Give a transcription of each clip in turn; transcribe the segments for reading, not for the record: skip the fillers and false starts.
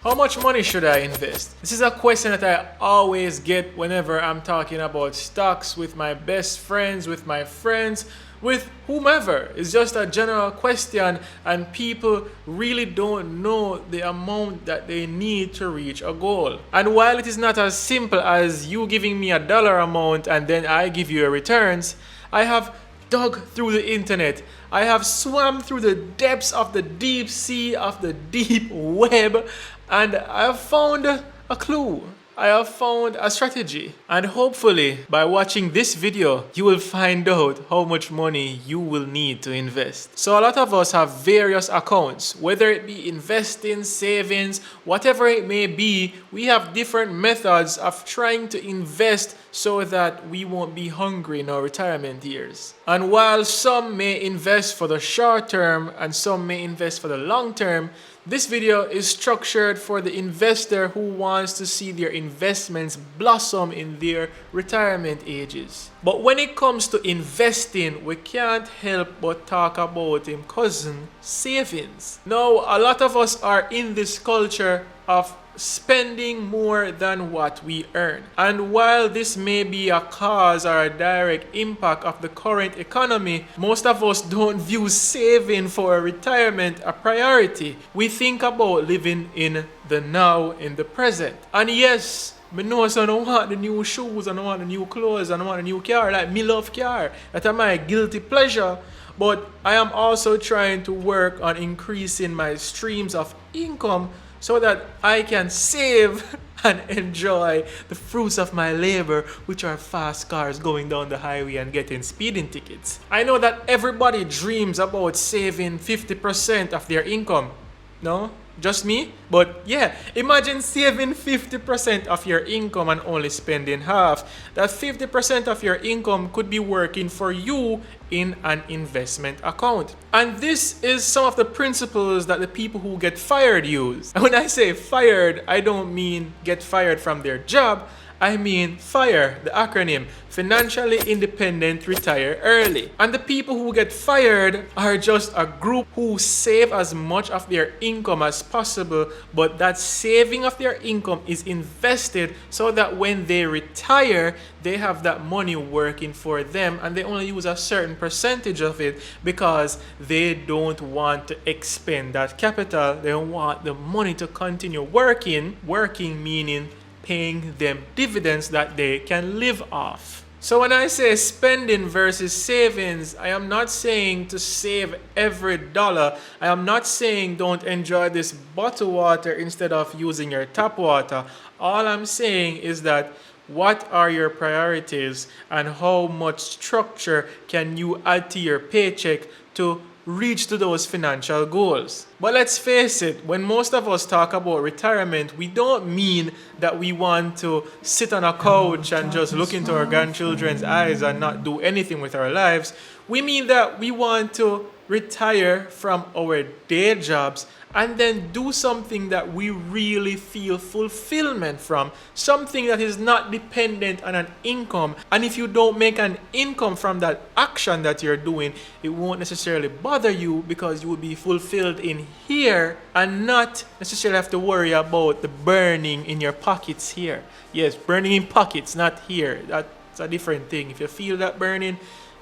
How much money should I invest? This is a question that I always get whenever I'm talking about stocks with my best friends, with my friends, with whomever. It's just a general question, and people really don't know the amount that they need to reach a goal. And while it is not as simple as you giving me a dollar amount and then I give you a returns, I have dug through the internet. I have swam through the depths of the deep sea, of the deep web, and I have found a clue. I have found a strategy. And hopefully, by watching this video, you will find out how much money you will need to invest. So a lot of us have various accounts, whether it be investing, savings, whatever it may be, we have different methods of trying to invest so that we won't be hungry in our retirement years. And while some may invest for the short term and some may invest for the long term, this video is structured for the investor who wants to see their investments blossom in their retirement ages. But when it comes to investing, we can't help but talk about him cousin, savings. Now, a lot of us are in this culture of spending more than what we earn. And while this may be a cause or a direct impact of the current economy, most of us don't view saving for a retirement a priority. We think about living in the now, in the present. And yes, I know so I don't want the new shoes, I don't want the new clothes, I don't want the new car. Like, me love car. That's my guilty pleasure. But I am also trying to work on increasing my streams of income so that I can save and enjoy the fruits of my labor, which are fast cars going down the highway and getting speeding tickets. I know that everybody dreams about saving 50% of their income. No? Just me? But yeah, imagine saving 50% of your income and only spending half. That 50% of your income could be working for you in an investment account. And this is some of the principles that the people who get fired use. And when I say fired, I don't mean get fired from their job. I mean FIRE, the acronym, financially independent, retire early. And the people who get fired are just a group who save as much of their income as possible, but that saving of their income is invested so that when they retire, they have that money working for them and they only use a certain percentage of it because they don't want to expend that capital. They want the money to continue working meaning paying them dividends that they can live off. So when I say spending versus savings, I am not saying to save every dollar. I am not saying don't enjoy this bottled water instead of using your tap water. All I'm saying is that what are your priorities and how much structure can you add to your paycheck to reach to those financial goals. But let's face it, when most of us talk about retirement, we don't mean that we want to sit on a couch and just look into our grandchildren's eyes and not do anything with our lives. We mean that we want to retire from our day jobs and then do something that we really feel fulfillment from, something that is not dependent on an income. And if you don't make an income from that action that you're doing, it won't necessarily bother you because you will be fulfilled in here and not necessarily have to worry about the burning in your pockets here. Yes, burning in pockets, not here. That's a different thing. If you feel that burning,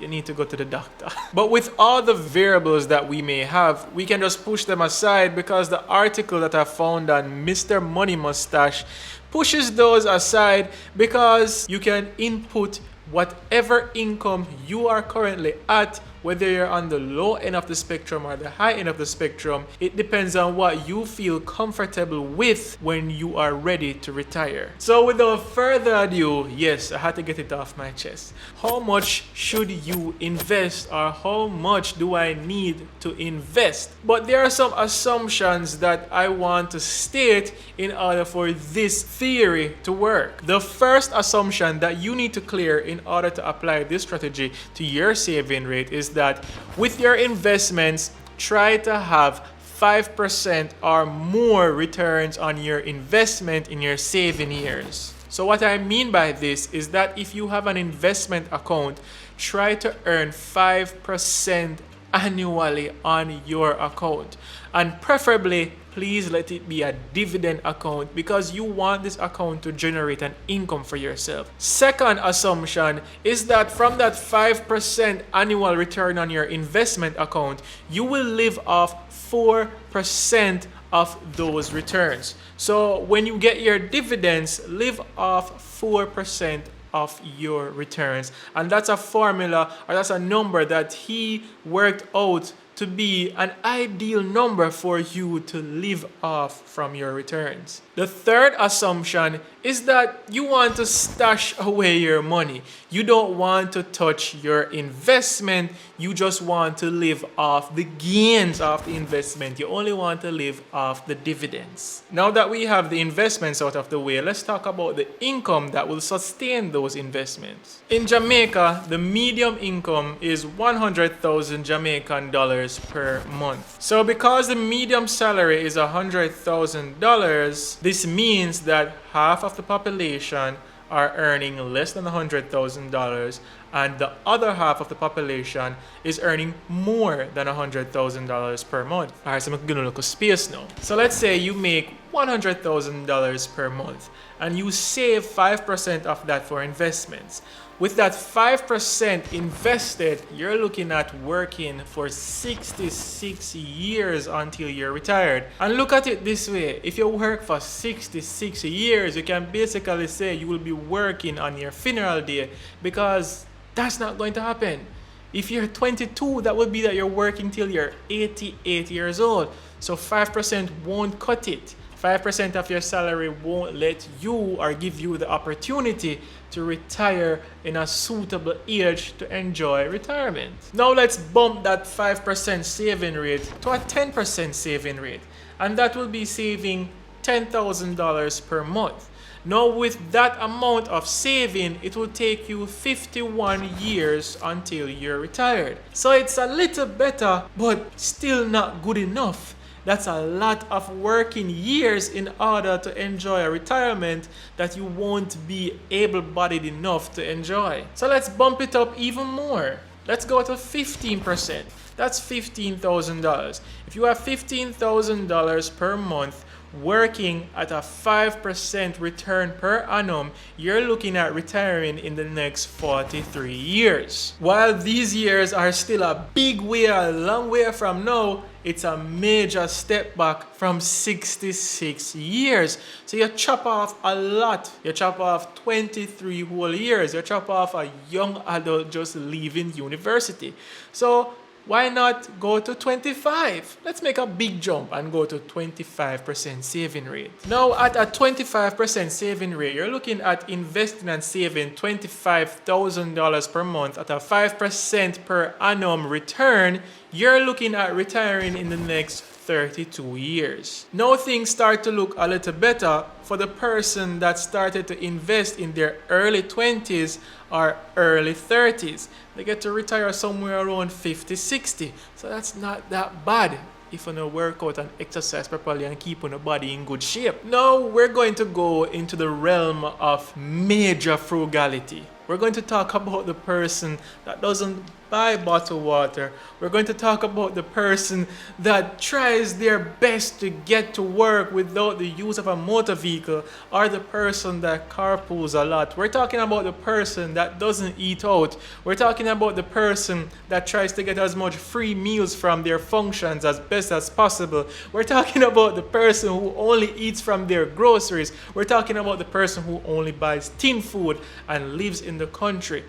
you need to go to the doctor. But with all the variables that we may have, we can just push them aside because the article that I found on Mr Money Mustache pushes those aside because you can input whatever income you are currently at, whether you're on the low end of the spectrum or the high end of the spectrum. It depends on what you feel comfortable with when you are ready to retire. So without further ado, yes, I had to get it off my chest. How much should you invest, or how much do I need to invest? But there are some assumptions that I want to state in order for this theory to work. The first assumption that you need to clear in order to apply this strategy to your saving rate is that with your investments, try to have 5% or more returns on your investment in your saving years. So what I mean by this is that if you have an investment account, try to earn 5% annually on your account, and preferably please let it be a dividend account because you want this account to generate an income for yourself. Second assumption is that from that 5% annual return on your investment account, you will live off 4% of those returns. So when you get your dividends, live off 4% of your returns. And that's a formula, or that's a number that he worked out to be an ideal number for you to live off from your returns. The third assumption is that you want to stash away your money. You don't want to touch your investment. You just want to live off the gains of the investment. You only want to live off the dividends. Now that we have the investments out of the way, let's talk about the income that will sustain those investments. In Jamaica, the median income is 100,000 Jamaican dollars per month. So because the median salary is $100,000, this means that half of the population are earning less than $100,000 and the other half of the population is earning more than $100,000 per month. Alright, so I'm gonna look at space now. So let's say you make $100,000 per month and you save 5% of that for investments. With that 5% invested, you're looking at working for 66 years until you're retired. And look at it this way, if you work for 66 years, you can basically say you will be working on your funeral day, because that's not going to happen. If you're 22, that would be that you're working till you're 88 years old. So 5% won't cut it. 5% of your salary won't let you or give you the opportunity to retire in a suitable age to enjoy retirement. Now let's bump that 5% saving rate to a 10% saving rate. And that will be saving $10,000 per month. Now with that amount of saving, it will take you 51 years until you're retired. So it's a little better, but still not good enough. That's a lot of working years in order to enjoy a retirement that you won't be able-bodied enough to enjoy. So let's bump it up even more. Let's go to 15%. That's $15,000. If you have $15,000 per month working at a 5% return per annum, you're looking at retiring in the next 43 years. While these years are still a big way, a long way from now, it's a major step back from 66 years. So you chop off a lot. You chop off 23 whole years. You chop off a young adult just leaving university. So why not go to 25? Let's make a big jump and go to 25% saving rate. Now at a 25% saving rate, you're looking at investing and saving $25,000 per month at a 5% per annum return. You're looking at retiring in the next 32 years. Now things start to look a little better for the person that started to invest in their early 20s or early 30s. They get to retire somewhere around 50, 60. So that's not that bad if you work out and exercise properly and keep your body in good shape. Now we're going to go into the realm of major frugality. We're going to talk about the person that doesn't buy bottled water. We're going to talk about the person that tries their best to get to work without the use of a motor vehicle, or the person that carpools a lot. We're talking about the person that doesn't eat out. We're talking about the person that tries to get as much free meals from their functions as best as possible. We're talking about the person who only eats from their groceries. We're talking about the person who only buys tin food and lives in the country.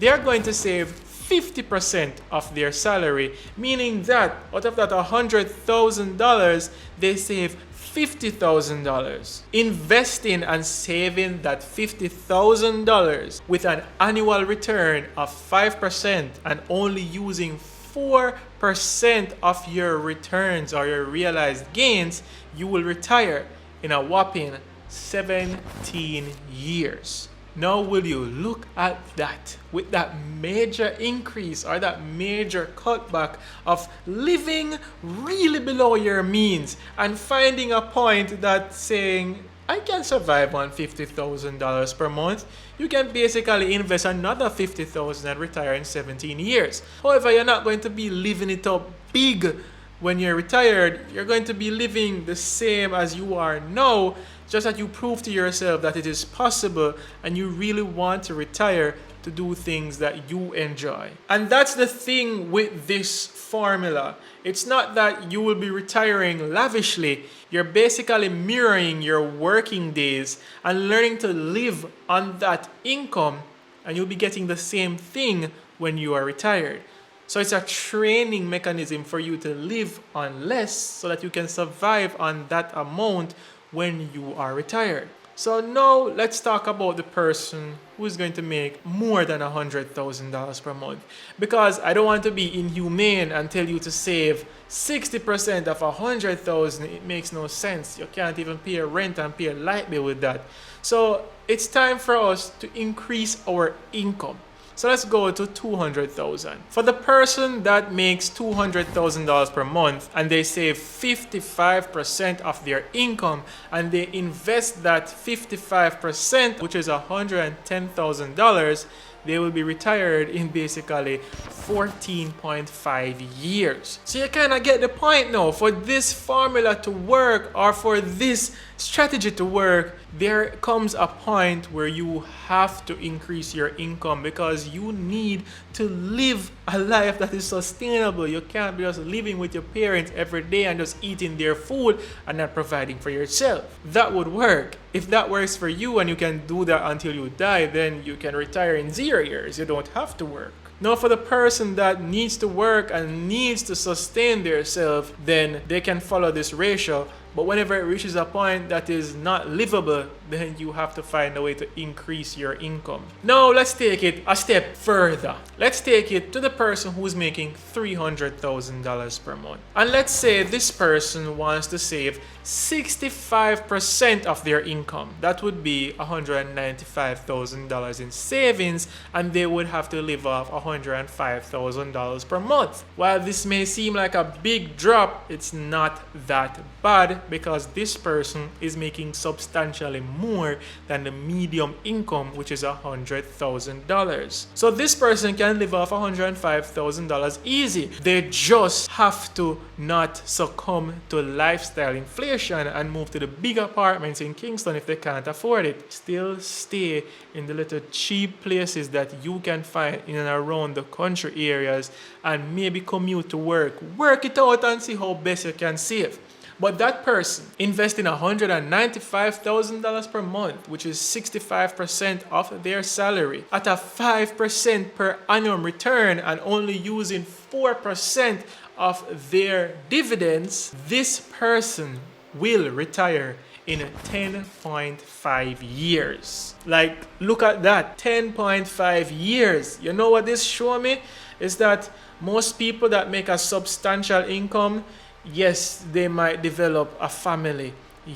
They're going to save 50% of their salary, meaning that out of that $100,000, they save $50,000. Investing and saving that $50,000 with an annual return of 5% and only using 4% of your returns or your realized gains, you will retire in a whopping 17 years. Now will you look at that, with that major increase or that major cutback of living really below your means and finding a point that saying, I can survive on $50,000 per month. You can basically invest another $50,000 and retire in 17 years. However, you're not going to be living it up big when you're retired, you're going to be living the same as you are now, just that you prove to yourself that it is possible and you really want to retire to do things that you enjoy. And that's the thing with this formula. It's not that you will be retiring lavishly. You're basically mirroring your working days and learning to live on that income, and you'll be getting the same thing when you are retired. So it's a training mechanism for you to live on less so that you can survive on that amount when you are retired. So now let's talk about the person who is going to make more than $100,000 per month. Because I don't want to be inhumane and tell you to save 60% of $100,000. It makes no sense. You can't even pay a rent and pay a light bill with that. So it's time for us to increase our income. So let's go to $200,000. For the person that makes $200,000 per month and they save 55% of their income and they invest that 55%, which is $110,000, they will be retired in basically 14.5 years. So you kind of get the point now. For this formula to work, or for this strategy to work, there comes a point where you have to increase your income because you need to live a life that is sustainable. You can't be just living with your parents every day and just eating their food and not providing for yourself. That would work. If that works for you and you can do that until you die, then you can retire in 0 years. You don't have to work. Now, for the person that needs to work and needs to sustain themselves, then they can follow this ratio. But whenever it reaches a point that is not livable, then you have to find a way to increase your income. Now, let's take it a step further. Let's take it to the person who's making $300,000 per month. And let's say this person wants to save 65% of their income. That would be $195,000 in savings, and they would have to live off $105,000 per month. While this may seem like a big drop, it's not that bad because this person is making substantially more than the medium income, which is $100,000. So this person can live off $105,000 easy. They just have to not succumb to lifestyle inflation and move to the big apartments in Kingston if they can't afford it. Still stay in the little cheap places that you can find in and around the country areas and maybe commute to work. Work it out and see how best you can save. But that person investing $195,000 per month, which is 65% of their salary, at a 5% per annum return and only using 4% of their dividends, this person will retire in 10.5 years. Like, look at that, 10.5 years. You know what this shows me? Is that most people that make a substantial income, yes, they might develop a family.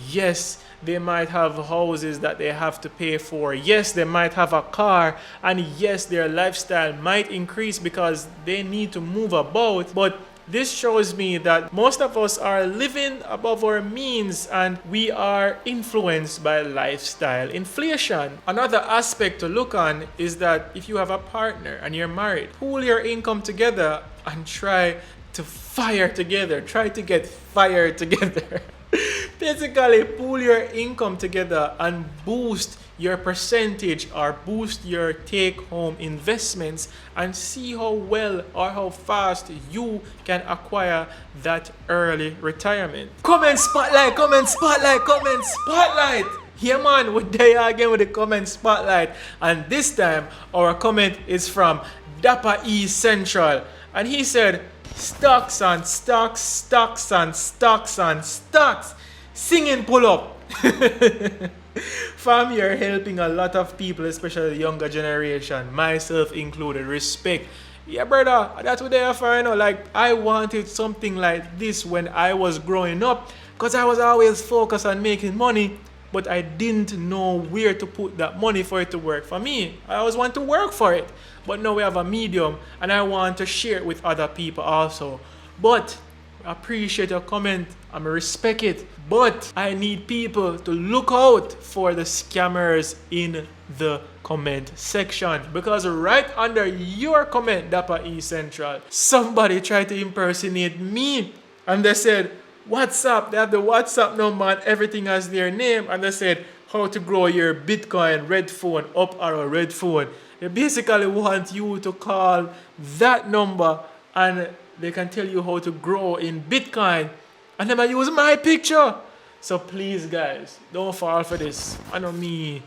Yes, they might have houses that they have to pay for. Yes, they might have a car. And yes, their lifestyle might increase because they need to move about. But this shows me that most of us are living above our means and we are influenced by lifestyle inflation. Another aspect to look on is that if you have a partner and you're married, pool your income together and try to fire together. Try to get fired together. Basically, pool your income together and boost your percentage or boost your take-home investments and see how well or how fast you can acquire that early retirement. Comment spotlight, comment spotlight, comment spotlight. Yeah man, we're there again with the comment spotlight, and this time our comment is from Dapper E Central, and he said, stocks and stocks, stocks and stocks and stocks. Singing pull up. Fam, you're helping a lot of people, especially the younger generation, myself included. Respect. Yeah, brother, that's what they are for, you know. Like, I wanted something like this when I was growing up because I was always focused on making money, but I didn't know where to put that money for it to work for me. I always want to work for it. But now we have a medium and I want to share it with other people also. But I appreciate your comment. I respect it. But I need people to look out for the scammers in the comment section. Because right under your comment, Dapper E Central, somebody tried to impersonate me. And they said, what's up? They have the WhatsApp number and everything as their name. And they said, how to grow your Bitcoin red phone, up arrow red phone. They basically want you to call that number and they can tell you how to grow in Bitcoin. And then I use my picture. So please guys, don't fall for this. I know me,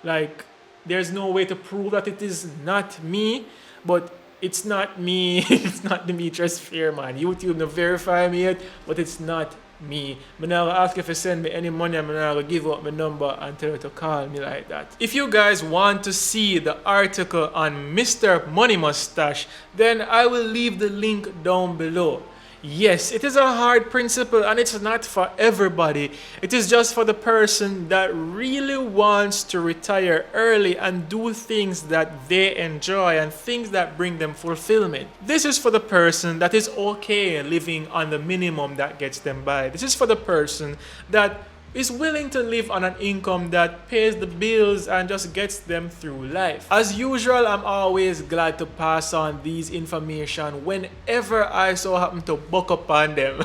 like, there's no way to prove that it is not me, but it's not me. It's not Demetress Fairman. YouTube not verify me yet, but it's not me. I'm not gonna ask if you send me any money. I'm not gonna give up my number and tell you to call me like that. If you guys want to see the article on Mr. Money Mustache, then I will leave the link down below. Yes, it is a hard principle and it's not for everybody. It is just for the person that really wants to retire early and do things that they enjoy and things that bring them fulfillment. This is for the person that is okay living on the minimum that gets them by. This is for the person that is willing to live on an income that pays the bills and just gets them through life. As usual, I'm always glad to pass on these information whenever I so happen to buck up on them.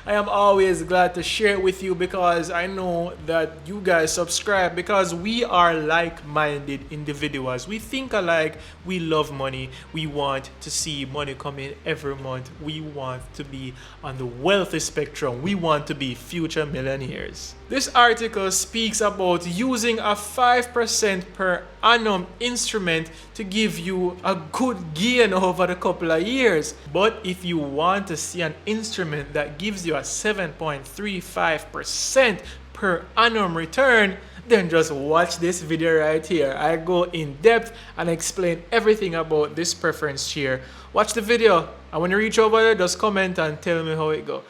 I am always glad to share it with you because I know that you guys subscribe because we are like-minded individuals. We think alike, we love money, we want to see money come in every month, we want to be on the wealthy spectrum, we want to be future millionaires. This article speaks about using a 5% per annum instrument to give you a good gain over the couple of years. But if you want to see an instrument that gives you a 7.35% per annum return, then just watch this video right here. I go in depth and explain everything about this preference share. Watch the video, and when you reach over there, just comment and tell me how it goes.